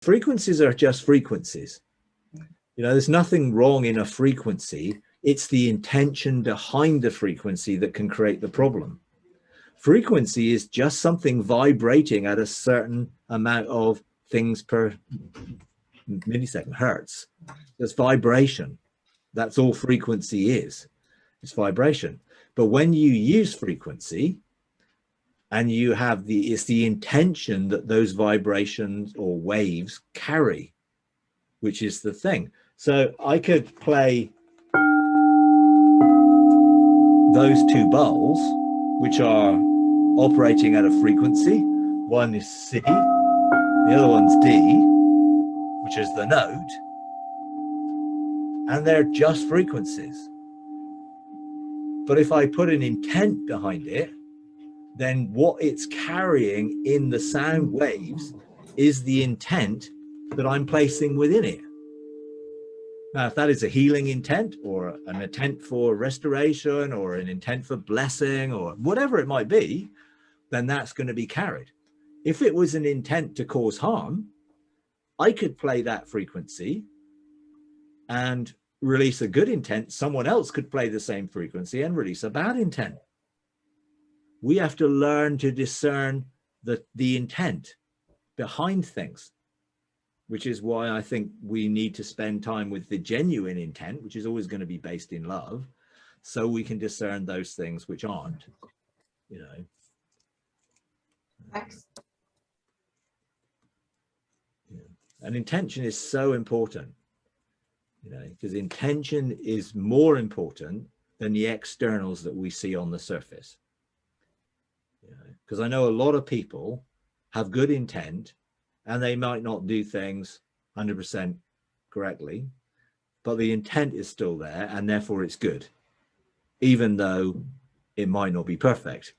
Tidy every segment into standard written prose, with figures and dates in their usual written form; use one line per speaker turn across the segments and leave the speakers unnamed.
frequencies are just frequencies. There's nothing wrong in a frequency. It's the intention behind the frequency that can create the problem. Frequency is just something vibrating at a certain amount of things per millisecond, hertz. There's vibration. That's all frequency is. It's vibration. But when you use frequency and you have it's the intention that those vibrations or waves carry, which is the thing. So I could play those two bowls, which are operating at a frequency. One is C, the other one's D, which is the note, and they're just frequencies. But if I put an intent behind it, then what it's carrying in the sound waves is the intent that I'm placing within it. Now, if that is a healing intent or an intent for restoration or an intent for blessing or whatever it might be, then that's going to be carried. If it was an intent to cause harm, I could play that frequency and release a good intent. Someone else could play the same frequency and release a bad intent. We have to learn to discern the intent behind things, which is why I think we need to spend time with the genuine intent, which is always going to be based in love, so we can discern those things which aren't,
Thanks.
And intention is so important, because intention is more important than the externals that we see on the surface. Because I know a lot of people have good intent and they might not do things 100% correctly, but the intent is still there and therefore it's good, even though it might not be perfect.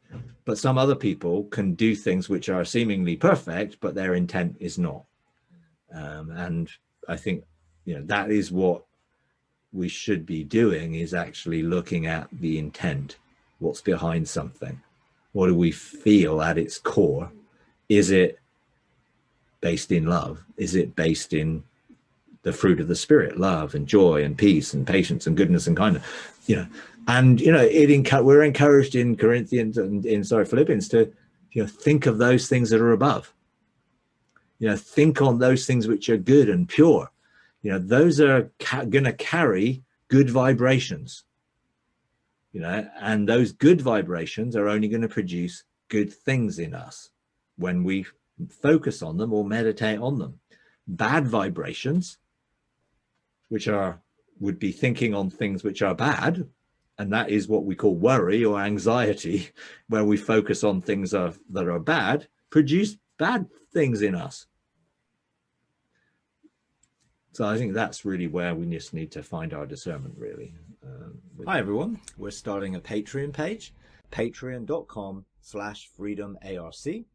But some other people can do things which are seemingly perfect, but their intent is not. And I think, that is what we should be doing, is actually looking at the intent, what's behind something. What do we feel at its core? Is it based in love? Is it based in the fruit of the spirit, love and joy and peace and patience and goodness and kindness? We're encouraged in Corinthians and in Philippians to think of those things that are above. Think on those things which are good and pure. Those are going to carry good vibrations. And those good vibrations are only going to produce good things in us when we focus on them or meditate on them. Bad vibrations, which would be thinking on things which are bad, and that is what we call worry or anxiety, where we focus on things that are bad, produce bad things in us. So I think that's really where we just need to find our discernment, really. Hi, everyone. We're starting a Patreon page, patreon.com/freedomarc.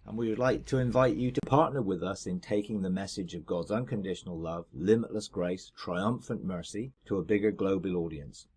And we would like to invite you to partner with us in taking the message of God's unconditional love, limitless grace, triumphant mercy to a bigger global audience.